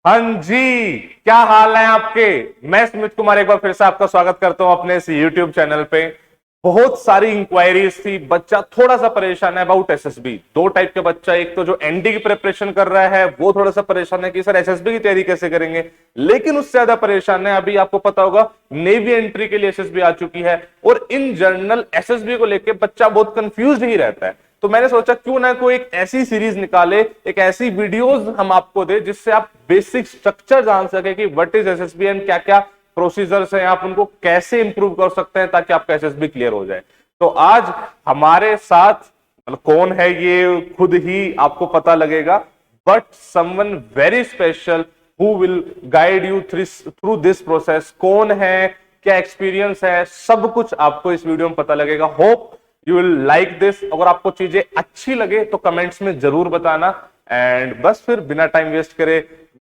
हाँ जी, क्या हाल है आपके। मैं सुमित कुमार एक बार फिर से आपका स्वागत करता हूं अपने इस YouTube चैनल पे। बहुत सारी इंक्वायरीज थी, बच्चा थोड़ा सा परेशान है अबाउट एसएसबी। दो टाइप के बच्चा, एक तो जो एनडी की प्रिपरेशन कर रहा है वो थोड़ा सा परेशान है कि सर एसएसबी की तैयारी कैसे करेंगे, लेकिन उससे ज्यादा परेशान है, अभी आपको पता होगा नेवी एंट्री के लिए एसएसबी आ चुकी है और इन जनरल एसएसबी को लेकर बच्चा बहुत कंफ्यूज ही रहता है। तो मैंने सोचा क्यों ना कोई एक ऐसी सीरीज निकाले, एक ऐसी वीडियोस हम आपको दे जिससे आप बेसिक स्ट्रक्चर जान सके कि व्हाट इज एसएसबी एंड क्या क्या प्रोसीजर्स हैं, आप उनको कैसे इंप्रूव कर सकते हैं ताकि आपका एसएसबी क्लियर हो जाए। तो आज हमारे साथ कौन है ये खुद ही आपको पता लगेगा, but someone very special who will guide you through this process. कौन है, क्या एक्सपीरियंस है, सब कुछ आपको इस वीडियो में पता लगेगा। Hope you will like this. अगर आपको चीजें अच्छी लगे तो कमेंट्स में जरूर बताना। एंड बस फिर बिना टाइम वेस्ट करे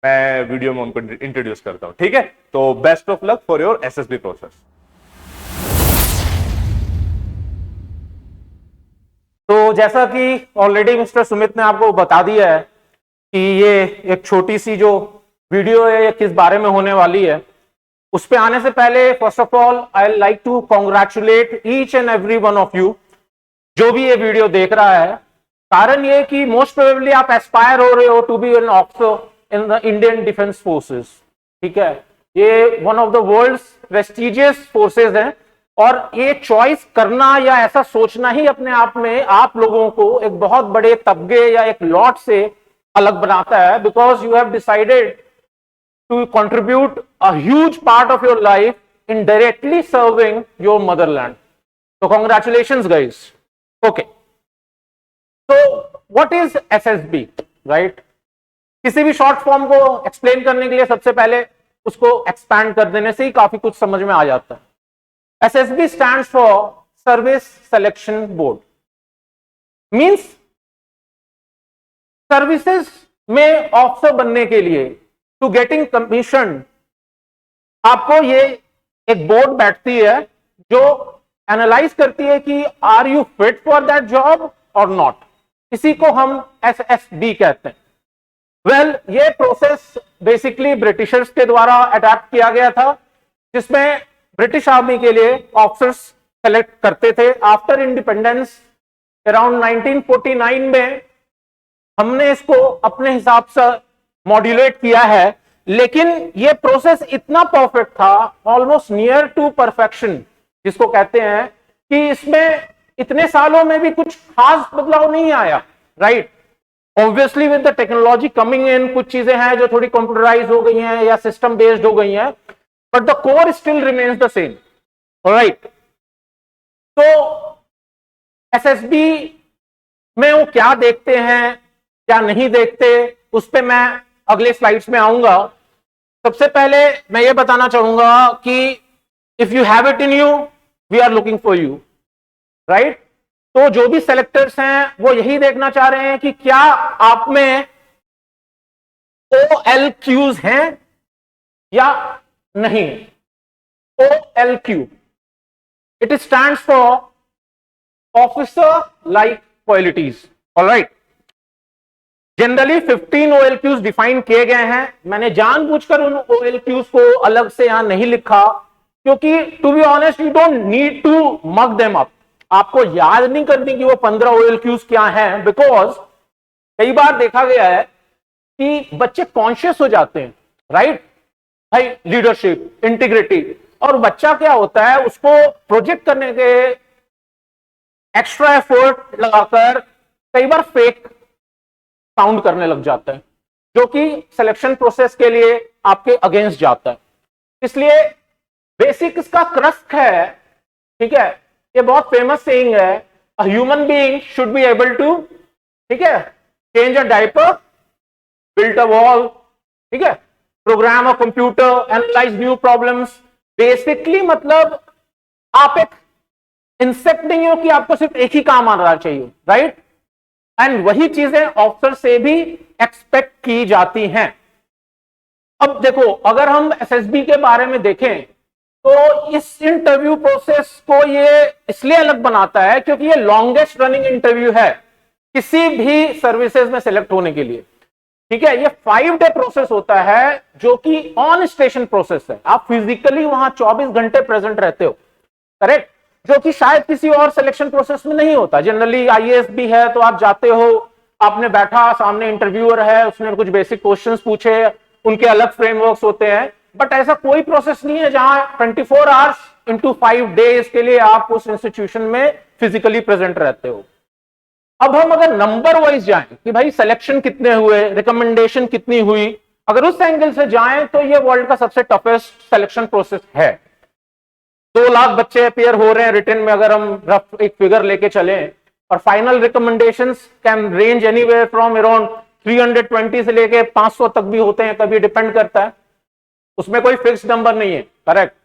मैं वीडियो में उनको इंट्रोड्यूस करता हूं, ठीक है। तो best of luck for your SSB process. तो जैसा कि ऑलरेडी मिस्टर सुमित ने आपको बता दिया है कि ये एक छोटी सी जो वीडियो है ये किस बारे में होने वाली है, उस पे आने से पहले first of all I like to congratulate each and every one of you जो भी ये वीडियो देख रहा है। कारण ये कि मोस्ट प्रोबेबली आप एस्पायर हो रहे हो to be an officer in the Indian defence forces, ठीक है। ये one of the world's prestigious forces हैं और ये चॉइस करना या ऐसा सोचना ही अपने आप में आप लोगों को एक बहुत बड़े तबके या एक लॉट से अलग बनाता है, because you have decided to contribute a huge part of your life in directly serving your motherland. तो कॉन्ग्रेचुलेशंस गाइस। ओके, तो व्हाट इज एसएसबी, राइट। किसी भी शॉर्ट फॉर्म को एक्सप्लेन करने के लिए सबसे पहले उसको एक्सपैंड कर देने से ही काफी कुछ समझ में आ जाता है। SSB stands for service selection board, means services में ऑफिसर बनने के लिए टू गेटिंग कमीशन आपको ये एक बोर्ड बैठती है जो एनालाइज करती है कि are you fit for that job और नॉट। इसी को हम एसएसबी कहते हैं। वेल, ये प्रोसेस बेसिकली ब्रिटिशर्स के द्वारा अडैप्ट किया गया था, जिसमें ब्रिटिश आर्मी के लिए ऑफिसर्स सेलेक्ट करते थे। आफ्टर इंडिपेंडेंस अराउंड 1949 में हमने इसको अपने हिसाब से मॉड्यूलेट किया है, लेकिन ये प्रोसेस इतना परफेक्ट था, ऑलमोस्ट नियर टू परफेक्शन जिसको कहते हैं, कि इसमें इतने सालों में भी कुछ खास बदलाव नहीं आया, right. Obviously with the technology coming in कुछ चीजें हैं जो थोड़ी कंप्यूटराइज हो गई हैं या सिस्टम बेस्ड हो गई हैं, but the core still remains the same, right. तो एसएसबी में वो क्या देखते हैं क्या नहीं देखते, उस पे मैं अगले स्लाइड्स में आऊंगा। सबसे पहले मैं ये बताना चाहूंगा कि if you have it in you we are looking for you, right. तो जो भी सेलेक्टर्स हैं वो यही देखना चाह रहे हैं कि क्या आप में OLQs हैं या नहीं। OLQ, it stands for officer like qualities, alright. Generally 15 OLQs define किए गए हैं। मैंने जानबूझकर उन OLQs को अलग से यहां नहीं लिखा, क्योंकि to be honest you don't need to mug them up. आपको याद नहीं करनी कि वो 15 OLQs क्या हैं, बिकॉज कई बार देखा गया है कि बच्चे कॉन्शियस हो जाते हैं, राइट भाई, लीडरशिप, इंटीग्रिटी, और बच्चा क्या होता है उसको प्रोजेक्ट करने के एक्स्ट्रा एफर्ट लगाकर कई बार फेक साउंड करने लग जाता है, जो कि सिलेक्शन प्रोसेस के लिए आपके अगेंस्ट जाता है। इसलिए बेसिक इसका क्रस्ट है, ठीक है। ये बहुत फेमस सेइंग है, a human being should be able to, ठीक है, change a diaper, build a wall, ठीक है, program a computer, analyse new problems. Basically मतलब आप एक इंसेक्ट नहीं हो कि आपको सिर्फ एक ही काम आना चाहिए, राइट। एंड वही चीजें ऑफिसर से भी एक्सपेक्ट की जाती हैं। अब देखो, अगर हम एसएसबी के बारे में देखें तो इस इंटरव्यू प्रोसेस को ये इसलिए अलग बनाता है क्योंकि ये लॉन्गेस्ट रनिंग इंटरव्यू है किसी भी सर्विसेज में सिलेक्ट होने के लिए। ठीक है, ये 5 डे प्रोसेस होता है जो कि ऑन स्टेशन प्रोसेस है। आप फिजिकली वहां 24 घंटे प्रेजेंट रहते हो, करेक्ट, जो कि शायद किसी और सिलेक्शन प्रोसेस में नहीं होता। जनरली आईएएस भी है तो आप जाते हो, आपने बैठा, सामने इंटरव्यूअर है, उसने कुछ बेसिक क्वेश्चंस पूछे, उनके अलग फ्रेमवर्क्स होते हैं, बट ऐसा कोई प्रोसेस नहीं है जहां 24 आवर्स इंटू 5 डेज के लिए आप उस इंस्टीट्यूशन में फिजिकली प्रेजेंट रहते हो। अब हम अगर नंबर वाइज जाएं कि भाई सिलेक्शन कितने हुए, रिकमेंडेशन कितनी हुई, अगर उस एंगल से जाएं तो ये वर्ल्ड का सबसे टफेस्ट सिलेक्शन प्रोसेस है। 2 लाख बच्चे अपेयर हो रहे हैं रिटन में, अगर हम रफ एक फिगर लेके चलें, और final recommendations can range anywhere from around 320 से लेके 500 तक भी होते हैं, कभी डिपेंड करता है, उसमें कोई फिक्स नंबर नहीं है, करेक्ट।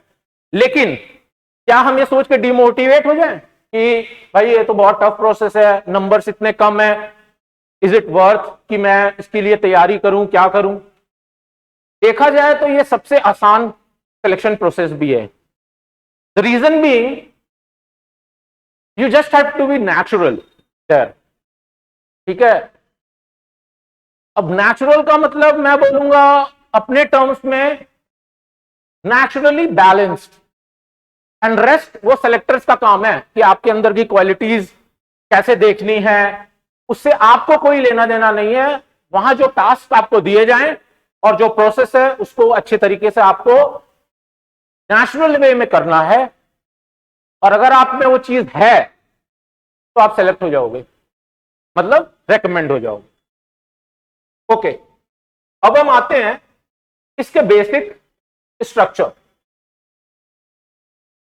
लेकिन क्या हम ये सोच के डिमोटिवेट हो जाएं कि भाई ये तो बहुत टफ प्रोसेस है, नंबर्स इतने कम है, इज इट वर्थ कि मैं इसके लिए तैयारी करूं, क्या करूं? देखा जाए तो ये सबसे आसान सिलेक्शन प्रोसेस भी है। The reason being you just have to be natural there, ठीक है। अब नेचुरल का मतलब मैं बोलूंगा अपने टर्म्स में नेचुरली बैलेंस्ड, एंड रेस्ट वो सेलेक्टर्स का काम है कि आपके अंदर की क्वालिटीज कैसे देखनी है, उससे आपको कोई लेना देना नहीं है। वहां जो टास्क आपको दिए जाएं और जो प्रोसेस है उसको अच्छे तरीके से आपको नेचुरल वे में करना है, और अगर आप में वो चीज है तो आप सेलेक्ट हो जाओगे, मतलब रेकमेंड हो जाओगे। ओके, अब हम आते हैं इसके बेसिक स्ट्रक्चर।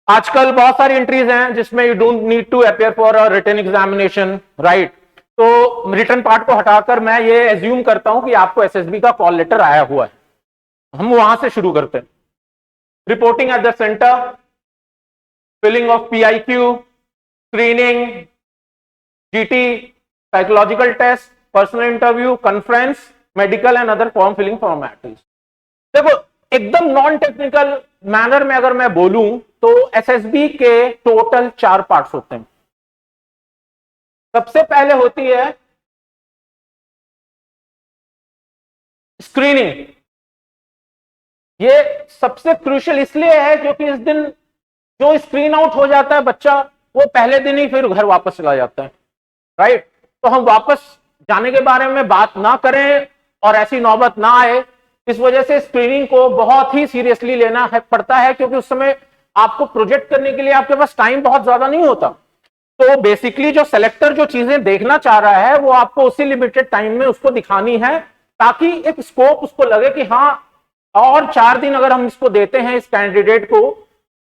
आजकल बहुत सारी एंट्रीज हैं जिसमें you don't need to appear for a written examination, right. तो रिटन पार्ट को हटाकर मैं ये एज्यूम करता हूं कि आपको एसएसबी का कॉल लेटर आया हुआ है। हम वहां से शुरू करते हैं। Reporting at the centre, filling of PIQ, screening, GT, psychological test, personal interview, conference, medical and other form filling formalities. देखो, एकदम नॉन टेक्निकल मैनर में अगर मैं बोलूं तो एसएसबी के टोटल 4 पार्ट्स होते हैं। सबसे पहले होती है स्क्रीनिंग। ये सबसे क्रूशियल इसलिए है क्योंकि इस दिन जो स्क्रीन आउट हो जाता है बच्चा, वो पहले दिन ही फिर घर वापस चला जाता है, राइट। तो हम वापस जाने के बारे में बात ना करें और ऐसी नौबत ना आए, इस वजह से स्क्रीनिंग को बहुत ही सीरियसली लेना पड़ता है, क्योंकि उस समय आपको प्रोजेक्ट करने के लिए आपके पास टाइम बहुत ज्यादा नहीं होता। तो बेसिकली जो सेलेक्टर जो चीजें देखना चाह रहा है वो आपको उसी लिमिटेड टाइम में उसको दिखानी है, ताकि एक स्कोप उसको लगे कि हाँ, और 4 दिन अगर हम इसको देते हैं इस कैंडिडेट को,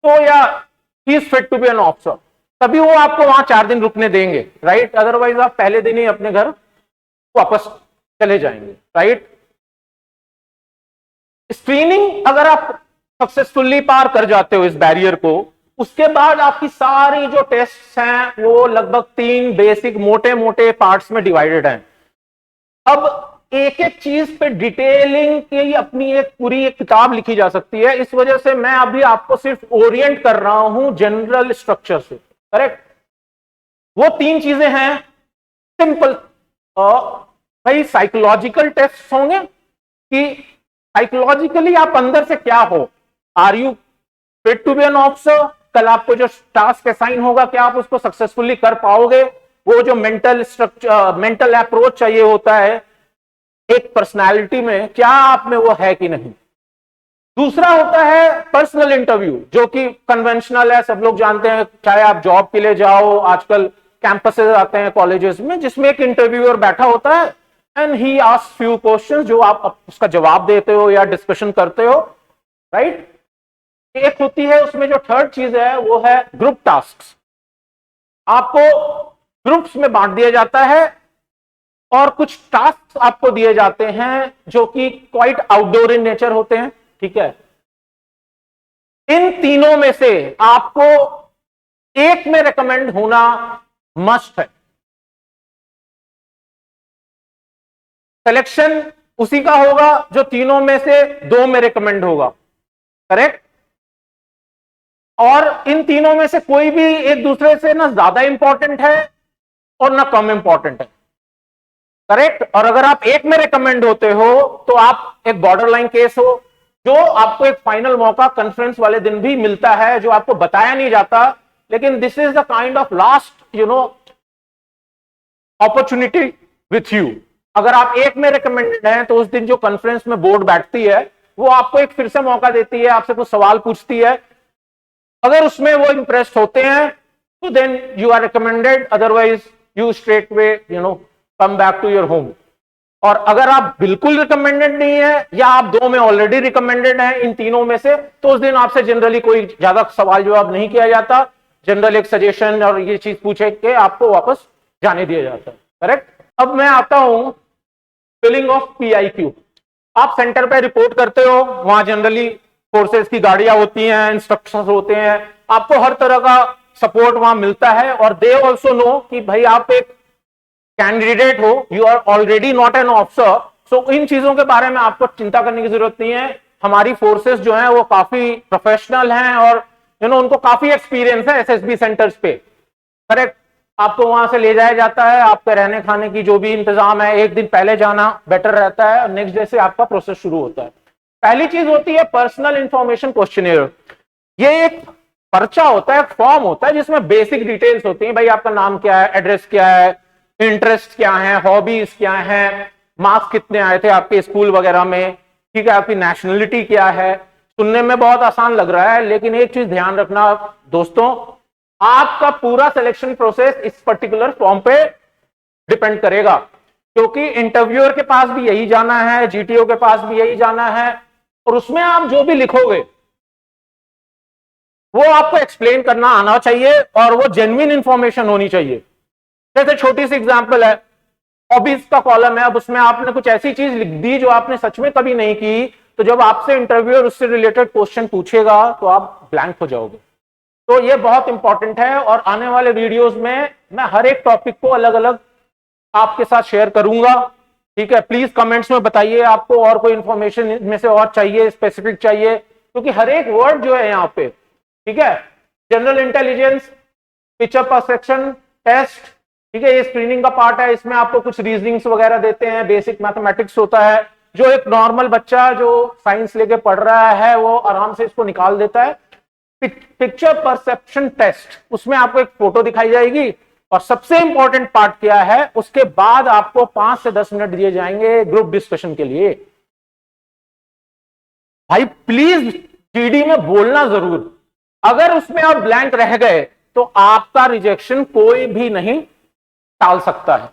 तो या he is fit to be an officer, तभी वो आपको वहां 4 दिन रुकने देंगे, राइट। अदरवाइज आप पहले दिन ही अपने घर वापस चले जाएंगे, राइट। स्क्रीनिंग अगर आप सक्सेसफुली पार कर जाते हो इस बैरियर को, उसके बाद आपकी सारी जो टेस्ट्स हैं वो लगभग 3 बेसिक मोटे मोटे पार्ट्स में डिवाइडेड हैं। अब एक एक चीज पे डिटेलिंग की अपनी एक पूरी एक किताब लिखी जा सकती है, इस वजह से मैं अभी आपको सिर्फ ओरिएंट कर रहा हूं जनरल स्ट्रक्चर से, करेक्ट। वो 3 चीजें हैं सिंपल। भाई साइकोलॉजिकल टेस्ट होंगे कि साइकोलॉजिकली आप अंदर से क्या हो, are you fit to be an officer, कल आपको जो टास्क असाइन होगा क्या आप उसको सक्सेसफुली कर पाओगे, वो जो मेंटल स्ट्रक्चर, मेंटल अप्रोच चाहिए होता है एक पर्सनालिटी में, क्या आप में वो है कि नहीं। दूसरा होता है पर्सनल इंटरव्यू, जो कि कन्वेंशनल है, सब लोग जानते हैं, चाहे आप जॉब के लिए जाओ, आजकल कैंपसेस आते हैं कॉलेजेस में, जिसमें एक इंटरव्यूअर बैठा होता है and he asks few questions जो आप उसका जवाब देते हो या डिस्कशन करते हो, राइट। एक होती है उसमें जो थर्ड चीज है वो है ग्रुप टास्क्स। आपको ग्रुप्स में बांट दिया जाता है और कुछ टास्क आपको दिए जाते हैं जो कि क्वाइट आउटडोर इन नेचर होते हैं, ठीक है। इन तीनों में से आपको एक में रेकमेंड होना मस्ट है। सिलेक्शन उसी का होगा जो तीनों में से 2 में रेकमेंड होगा, करेक्ट। और इन तीनों में से कोई भी एक दूसरे से ना ज्यादा इंपॉर्टेंट है और ना कम इंपॉर्टेंट है। करेक्ट। और अगर आप एक में रिकमेंड होते हो तो आप एक बॉर्डर लाइन केस हो, जो आपको एक फाइनल मौका कॉन्फ्रेंस वाले दिन भी मिलता है, जो आपको बताया नहीं जाता, लेकिन this is the kind of last opportunity with you. अगर आप एक में रिकमेंडेड हैं तो उस दिन जो कॉन्फ्रेंस में बोर्ड बैठती है वो आपको एक फिर से मौका देती है, आपसे कुछ सवाल पूछती है। अगर उसमें वो इंप्रेस्ड होते हैं तो then you are recommended, otherwise you straight way come back to your home. और अगर आप बिल्कुल रिकमेंडेड नहीं है या आप दो में ऑलरेडी रिकमेंडेड हैं इन तीनों में से, तो उस दिन आपसे जनरली कोई ज्यादा सवाल जवाब नहीं किया जाता। जनरल एक सजेशन और ये चीज पूछे के आपको वापस जाने दिया जाता है। करेक्ट। अब मैं आता हूं फिलिंग ऑफ PIQ। आप सेंटर पे रिपोर्ट करते हो, वहां जनरली फोर्सेस की गाड़ियां होती हैं, इंस्ट्रक्शंस होते हैं, आपको हर तरह का सपोर्ट वहां मिलता है। और दे ऑल्सो नो कि भाई आप एक कैंडिडेट हो, you are already not an officer, so इन चीजों के बारे में आपको चिंता करने की जरूरत नहीं है। हमारी फोर्सेस जो है वो काफी प्रोफेशनल हैं और उनको काफी एक्सपीरियंस है SSB सेंटर्स पे। करेक्ट। आपको वहां से ले जाया जाता है, आपके रहने खाने की जो भी इंतजाम है, एक दिन पहले जाना बेटर रहता है, नेक्स्ट डे से आपका प्रोसेस शुरू होता है। पहली चीज होती है पर्सनल इंफॉर्मेशन क्वेश्चनियर। ये एक पर्चा होता है, फॉर्म होता है जिसमें बेसिक डिटेल्स होती हैं। भाई आपका नाम क्या है, एड्रेस क्या है, इंटरेस्ट क्या है, हॉबीज क्या है, मार्क्स कितने आए थे आपके स्कूल वगैरह में, ठीक है, आपकी नेशनलिटी क्या है। सुनने में बहुत आसान लग रहा है, लेकिन एक चीज ध्यान रखना दोस्तों, आपका पूरा सिलेक्शन प्रोसेस इस पर्टिकुलर फॉर्म पे डिपेंड करेगा, क्योंकि इंटरव्यूअर के पास भी यही जाना है, GTO के पास भी यही जाना है, और उसमें आप जो भी लिखोगे वो आपको एक्सप्लेन करना आना चाहिए और वो जेन्युइन इंफॉर्मेशन होनी चाहिए। जैसे छोटी सी एग्जांपल है, हॉबीज का कॉलम है, अब उसमें आपने कुछ ऐसी चीज लिख दी जो आपने सच में कभी नहीं की, तो जब आपसे इंटरव्यूअर उससे रिलेटेड क्वेश्चन पूछेगा तो आप ब्लैंक हो जाओगे। तो ये बहुत इंपॉर्टेंट है, और आने वाले वीडियोस में मैं हर एक टॉपिक को अलग अलग आपके साथ शेयर करूंगा। ठीक है, प्लीज कमेंट्स में बताइए आपको और कोई इंफॉर्मेशन में से और चाहिए, स्पेसिफिक चाहिए, क्योंकि हर एक वर्ड जो है यहाँ पे, ठीक है, general intelligence, picture perception test, ठीक है, ये स्क्रीनिंग का पार्ट है। इसमें आपको कुछ रीजनिंग्स वगैरह देते हैं, बेसिक मैथमेटिक्स होता है, जो एक नॉर्मल बच्चा जो साइंस लेके पढ़ रहा है वो आराम से इसको निकाल देता है। पिक्चर परसेप्शन टेस्ट, उसमें आपको एक फोटो दिखाई जाएगी, और सबसे इंपॉर्टेंट पार्ट क्या है, उसके बाद आपको 5 से 10 मिनट दिए जाएंगे ग्रुप डिस्कशन के लिए। भाई प्लीज GD में बोलना जरूर, अगर उसमें आप ब्लैंक रह गए तो आपका रिजेक्शन कोई भी नहीं टाल सकता है।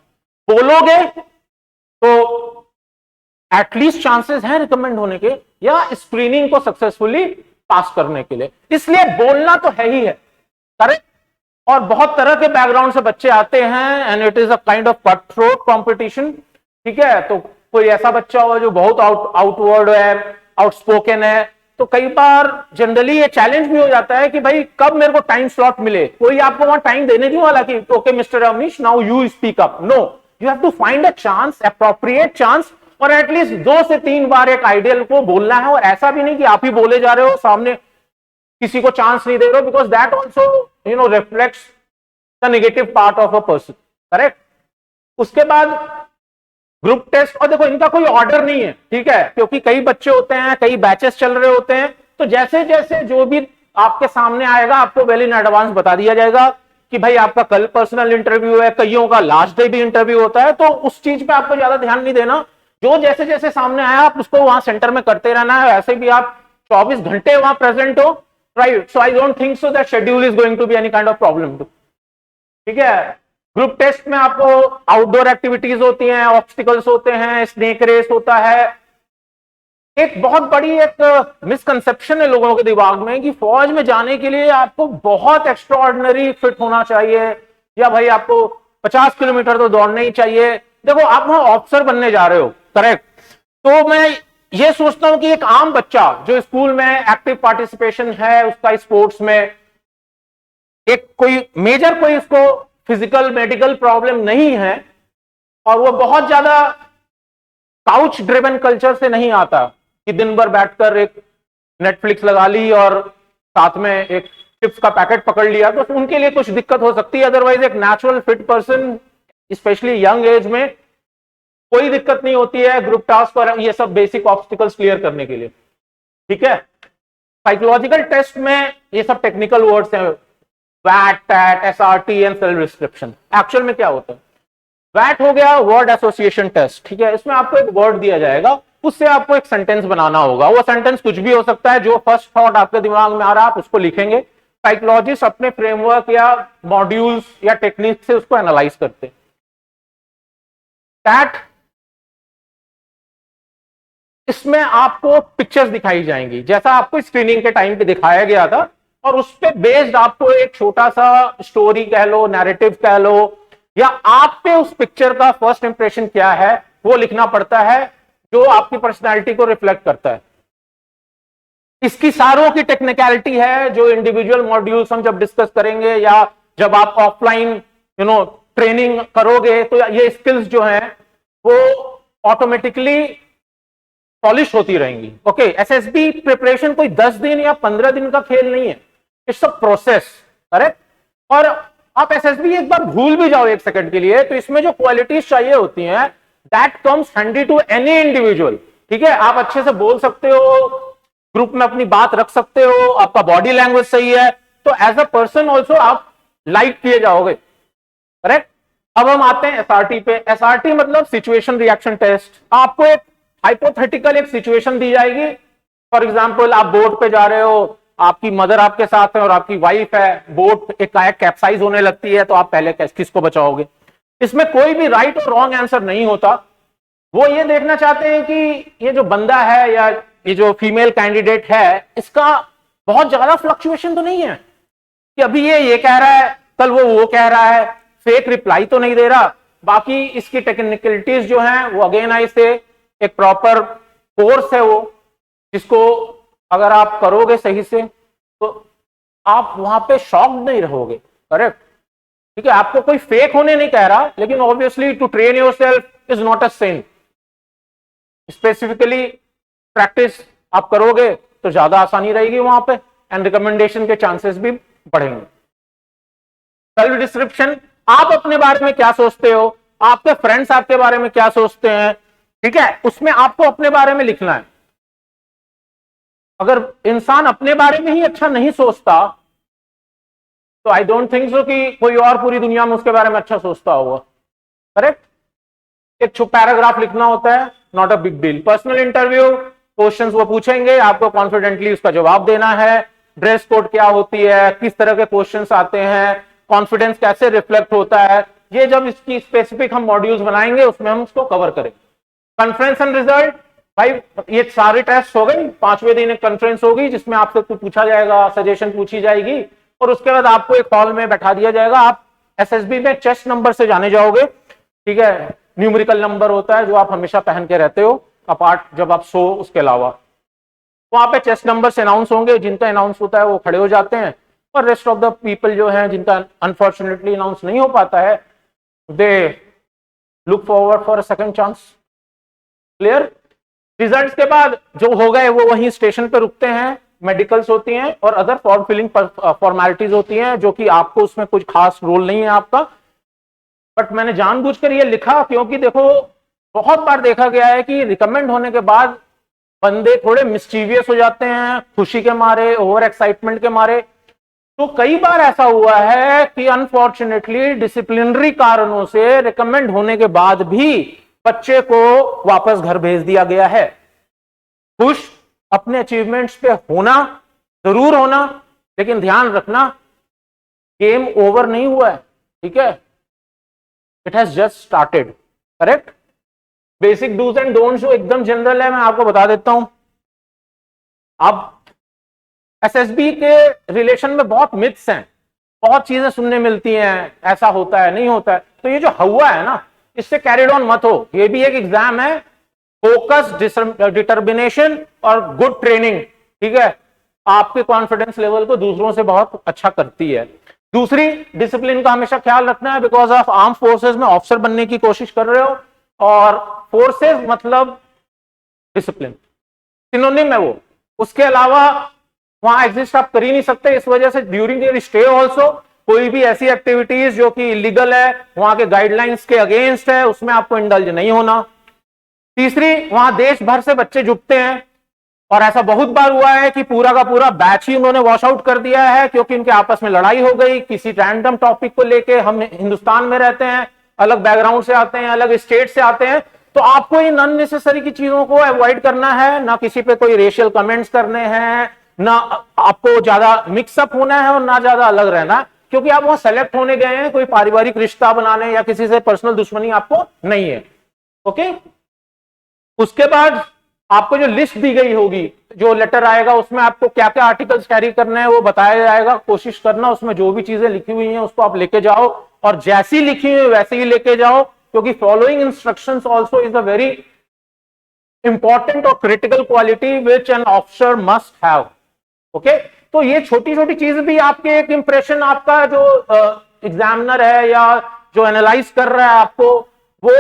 बोलोगे तो एटलीस्ट चांसेस हैं रिकमेंड होने के या स्क्रीनिंग को सक्सेसफुली पास करने के लिए, इसलिए बोलना तो है ही है। करेक्ट। और बहुत तरह के बैकग्राउंड से बच्चे आते हैं, and it is a kind of cut throat competition. ठीक है, तो कोई ऐसा बच्चा हो जो बहुत आउटवर्ड है, आउटस्पोकन है, तो कई बार जनरली ये चैलेंज भी हो जाता है कि भाई कब मेरे को टाइम स्लॉट मिले, कोई आपको वहां टाइम देने नहीं वाला कि okay mister Avneesh now you speak up. No, you have to find a chance, appropriate chance, और एटलीस्ट 2 से 3 बार एक आइडियल को बोलना है। और ऐसा भी नहीं कि आप ही बोले जा रहे हो, सामने किसी को चांस नहीं दे रहे हो, because that also reflects the negative part of a person. Correct. उसके बाद ग्रुप टेस्ट, और देखो इनका कोई ऑर्डर नहीं है, ठीक है, क्योंकि कई बच्चे होते हैं, कई बैचेस चल रहे होते हैं, तो जैसे जैसे जो भी आपके सामने आएगा आपको वेल इन एडवांस बता दिया जाएगा कि भाई आपका कल पर्सनल इंटरव्यू है, कईयों का लास्ट डे भी इंटरव्यू होता है, तो उस चीज पे आपको ज्यादा ध्यान नहीं देना। जो जैसे जैसे सामने आया आप उसको वहां सेंटर में करते रहना है। ऐसे भी आप 24 घंटे वहां प्रेजेंट हो, right. So I don't think so that schedule is going to be any kind of problem. ठीक है, ग्रुप टेस्ट में आपको आउटडोर एक्टिविटीज होती हैं, ऑब्स्टिकल्स होते हैं, स्नेक रेस होता है। एक बहुत बड़ी एक मिसकंसेप्शन है लोगों के दिमाग में कि फौज में जाने के लिए आपको बहुत एक्स्ट्राऑर्डिनरी फिट होना चाहिए, या भाई आपको 50 किलोमीटर तो दौड़ना ही चाहिए। देखो आप वहां ऑफिसर बनने जा रहे हो, करेक्ट, तो मैं ये सोचता हूं कि एक आम बच्चा जो स्कूल में एक्टिव पार्टिसिपेशन है उसका स्पोर्ट्स में, एक कोई मेजर कोई उसको फिजिकल मेडिकल प्रॉब्लम नहीं है, और वो बहुत ज्यादा काउच ड्रिवन कल्चर से नहीं आता कि दिन भर बैठकर एक नेटफ्लिक्स लगा ली और साथ में एक चिप्स का पैकेट पकड़ लिया, तो उनके लिए कुछ दिक्कत हो सकती है। अदरवाइज एक natural fit person specially young age में कोई दिक्कत नहीं होती है ग्रुप टास्क और ये सब बेसिक ऑब्स्टिकल्स क्लियर करने के लिए, ठीक है। साइकोलॉजिकल टेस्ट में ये सब टेक्निकल वर्ड्स हैं, वैट, TAT, SRT and self description. Actual में क्या होता है? वैट हो गया वर्ड एसोसिएशन टेस्ट, ठीक है। इसमें आपको एक वर्ड दिया जाएगा, उससे आपको एक सेंटेंस बनाना होगा। वो सेंटेंस कुछ भी हो सकता है, जो फर्स्ट थॉट आपके दिमाग में आ रहा है आप उसको लिखेंगे। साइकोलॉजिस्ट अपने फ्रेमवर्क या मॉड्यूल्स या टेक्निक से उसको एनालाइज करते हैं। टैट, इसमें आपको पिक्चर्स दिखाई जाएंगी जैसा आपको स्क्रीनिंग के टाइम पे दिखाया गया था, और उस पे बेस्ड आपको एक छोटा सा स्टोरी कह लो, नैरेटिव कह लो, या आप पे उस पिक्चर का फर्स्ट इंप्रेशन क्या है वो लिखना पड़ता है, जो आपकी पर्सनैलिटी को रिफ्लेक्ट करता है। इसकी सारों की टेक्निकलिटी है जो इंडिविजुअल मॉड्यूल्स हम जब डिस्कस करेंगे या जब आप ऑफलाइन ट्रेनिंग करोगे तो ये स्किल्स जो हैं वो ऑटोमेटिकली पॉलिश होती रहेंगी। ओके, एसएसबी प्रिपरेशन कोई 10 दिन या 15 दिन का खेल नहीं है, इट्स अ प्रोसेस, करेक्ट। और आप एसएसबी एक बार भूल भी जाओ एक सेकंड के लिए तो इसमें जो क्वालिटीज चाहिए होती हैं that comes handy to any individual, ठीक है। आप अच्छे से बोल सकते हो, ग्रुप में अपनी बात रख सकते हो, आपका बॉडी लैंग्वेज सही है, तो एज अ पर्सन ऑल्सो आप लाइक किए जाओगे, करेक्ट। अब हम आते हैं एसआरटी पे। एसआरटी मतलब सिचुएशन रिएक्शन टेस्ट। आपको एक हाइपोथेटिकल एक सिचुएशन दी जाएगी, फॉर एग्जाम्पल आप बोट पे जा रहे हो, आपकी मदर आपके साथ है और आपकी वाइफ है, बोट एक कैप्साइज होने लगती है, तो आप पहले किसको बचाओगे? इसमें कोई भी राइट और रॉन्ग आंसर नहीं होता। वो ये देखना चाहते हैं कि ये जो बंदा है या ये जो फीमेल कैंडिडेट है इसका बहुत ज्यादा फ्लक्चुएशन तो नहीं है कि अभी ये कह रहा है कल वो कह रहा है, फेक रिप्लाई तो नहीं दे रहा। बाकी इसकी टेक्निकलिटीज जो हैं वो अगेन आई से एक प्रॉपर कोर्स है वो, जिसको अगर आप करोगे सही से तो आप वहां पे शॉक्ड नहीं रहोगे, करेक्ट, ठीक है। आपको कोई फेक होने नहीं कह रहा, लेकिन obviously to train yourself is not a sin. Specifically practice आप करोगे तो ज्यादा आसानी रहेगी वहां पे, एंड रिकमेंडेशन के चांसेस भी बढ़ेंगे। सेल्फ डिस्क्रिप्शन, आप अपने बारे में क्या सोचते हो, आपके फ्रेंड्स आपके बारे में क्या सोचते हैं, ठीक है, उसमें आपको अपने बारे में लिखना है। अगर इंसान अपने बारे में ही अच्छा नहीं सोचता तो आई डोंट थिंक सो कि कोई और पूरी दुनिया में उसके बारे में अच्छा सोचता होगा, करेक्ट। एक पैराग्राफ लिखना होता है, not a big deal. Personal interview, questions वो पूछेंगे, आपको कॉन्फिडेंटली उसका जवाब देना है। ड्रेस कोड क्या होती है, किस तरह के क्वेश्चंस आते हैं, कॉन्फिडेंस कैसे रिफ्लेक्ट होता है, ये जब इसकी स्पेसिफिक हम मॉड्यूल्स बनाएंगे उसमें हम उसको कवर करेंगे। कॉन्फ्रेंस एंड रिजल्ट, भाई ये सारे टेस्ट हो गए, 5वें दिन एक कॉन्फ्रेंस होगी जिसमें आपसे कुछ पूछा जाएगा, सजेशन पूछी जाएगी, और उसके बाद आपको एक हॉल में बैठा दिया जाएगा। आप एसएसबी में चेस्ट नंबर से जाने जाओगे, ठीक है, न्यूमेरिकल नंबर होता है जो आप हमेशा पहन के रहते हो अपार्ट जब आप सो, उसके अलावा वहां पे चेस्ट नंबर से अनाउंस होंगे। जिनका अनाउंस होता है वो खड़े हो जाते हैं, और रेस्ट ऑफ द पीपल जो हैं जिनका अनफॉर्चुनेटली अनाउंस नहीं हो पाता है, they look forward for a second chance. Clear? Results के बाद जो हो गए वो वहीं स्टेशन पे रुकते हैं, मेडिकल्स होती हैं और अदर फॉर्म फिलिंग फॉर्मेलिटीज होती हैं, जो कि आपको उसमें कुछ खास रोल नहीं है आपका। बट मैंने जानबूझकर ये लिखा क्योंकि देखो बहुत बार देखा गया है कि रिकमेंड होने के बाद बंदे थोड़े मिस्चीवियस हो जाते हैं, खुशी के मारे, ओवर एक्साइटमेंट के मारे। तो कई बार ऐसा हुआ है कि अनफॉर्चुनेटली डिसिप्लिनरी कारणों से रिकमेंड होने के बाद भी बच्चे को वापस घर भेज दिया गया है। खुश अपने अचीवमेंट्स पे होना, जरूर होना, लेकिन ध्यान रखना गेम ओवर नहीं हुआ है, ठीक है, it has just started, correct. Basic dos and don'ts जो एकदम जनरल है मैं आपको बता देता हूं। अब एसएसबी के रिलेशन में बहुत मिथ्स हैं, बहुत चीजें सुनने मिलती हैं, ऐसा होता है नहीं होता है, तो ये जो हुआ है ना इससे कैरिड ऑन मत हो। ये भी एक एग्जाम है, फोकस, डिटर्मिनेशन और गुड ट्रेनिंग, ठीक है, आपके कॉन्फिडेंस लेवल को दूसरों से बहुत अच्छा करती है। दूसरी, डिसिप्लिन का हमेशा ख्याल रखना है, बिकॉज ऑफ आर्म फोर्सेस में ऑफिसर बनने की कोशिश कर रहे हो, और फोर्सेस मतलब डिसिप्लिन सिनोनिम है वो, उसके अलावा वहां एग्जिस्ट आप कर ही नहीं सकते। इस वजह से ड्यूरिंग योर स्टे ऑल्सो कोई भी ऐसी एक्टिविटीज जो कि इलीगल है, वहां के गाइडलाइंस के अगेंस्ट है, उसमें आपको इंडल्ज नहीं होना, तीसरी, वहां देश भर से बच्चे जुटते हैं और ऐसा बहुत बार हुआ है कि पूरा का पूरा बैच ही उन्होंने वॉश आउट कर दिया है क्योंकि इनके आपस में लड़ाई हो गई किसी रैंडम टॉपिक को लेके। हम हिंदुस्तान में रहते हैं, अलग बैकग्राउंड से आते हैं, अलग स्टेट से आते हैं, तो आपको इन अननेसेसरी की चीजों को अवॉइड करना है। ना किसी पे कोई रेशियल कमेंट्स करने हैं, ना आपको ज्यादा मिक्सअप होना है और ना ज्यादा अलग रहना, क्योंकि आप वहां सेलेक्ट होने गए हैं, कोई पारिवारिक रिश्ता बनाने या किसी से पर्सनल दुश्मनी आपको नहीं है। ओके, उसके बाद आपको जो लिस्ट दी गई होगी, जो लेटर आएगा, उसमें आपको क्या क्या आर्टिकल्स कैरी करने हैं वो बताया जाएगा। कोशिश करना उसमें जो भी चीजें लिखी हुई हैं उसको आप लेके जाओ और जैसी लिखी हुई वैसे ही लेके जाओ, क्योंकि following instructions also is a very important और critical quality which an officer must have. Okay, तो ये छोटी छोटी चीज भी आपके एक इंप्रेशन, आपका जो एग्जामिनर है या जो एनालाइज कर रहा है आपको, वो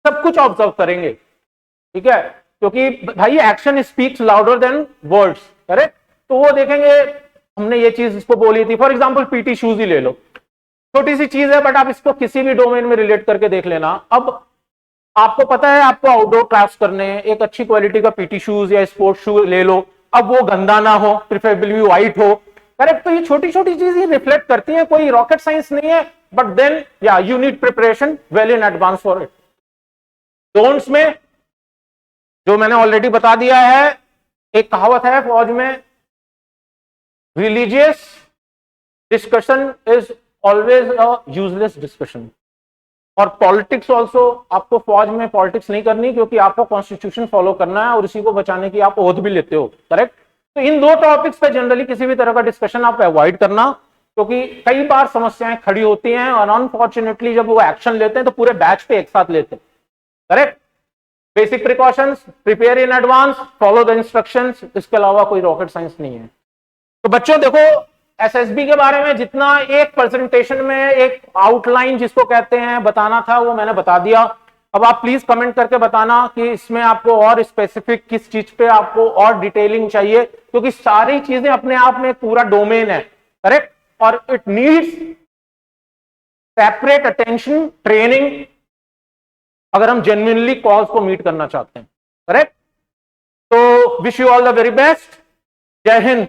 सब कुछ ऑब्जर्व करेंगे। ठीक है, क्योंकि भाई action speaks louder than words, correct. तो वो देखेंगे हमने ये चीज इसको बोली थी। फॉर एग्जांपल पीटी शूज ही ले लो, छोटी सी चीज है बट आप इसको किसी भी डोमेन में रिलेट करके देख लेना। अब आपको पता है आपको आउटडोर क्राफ्ट करने हैं, एक अच्छी क्वालिटी का पीटी शूज या स्पोर्ट्स शू ले लो, अब वो गंदा ना हो, प्रिफरेबली व्हाइट हो, करेक्ट। तो ये छोटी छोटी चीजें रिफ्लेक्ट करती हैं, कोई रॉकेट साइंस नहीं है, बट देन या you need preparation well in advance for it. Don'ts में जो मैंने ऑलरेडी बता दिया है, एक कहावत है फौज में, religious discussion is always a useless discussion. और पॉलिटिक्स ऑल्सो, आपको फौज में पॉलिटिक्स नहीं करनी, क्योंकि आपको कॉन्स्टिट्यूशन फॉलो करना है और इसी को बचाने की आप ओथ भी लेते हो, करेक्ट। तो इन दो टॉपिक्स पे जनरली किसी भी तरह का डिस्कशन आप अवॉइड करना, क्योंकि कई बार समस्याएं खड़ी होती हैं और अनफॉर्चुनेटली जब वो एक्शन लेते हैं तो पूरे बैच पे एक साथ लेते हैं, correct. Basic precautions, prepare in advance, follow the instructions, इसके अलावा कोई रॉकेट साइंस नहीं है। तो बच्चों देखो, एसएसबी के बारे में जितना एक प्रेजेंटेशन में एक आउटलाइन जिसको कहते हैं बताना था वो मैंने बता दिया। अब आप प्लीज कमेंट करके बताना कि इसमें आपको और स्पेसिफिक किस चीज पे आपको और डिटेलिंग चाहिए, क्योंकि सारी चीजें अपने आप में पूरा डोमेन है, करेक्ट। और it needs separate attention, training, अगर हम जेन्युइनली कॉज को मीट करना चाहते हैं, करेक्ट। तो wish you all the very best. जय हिंद।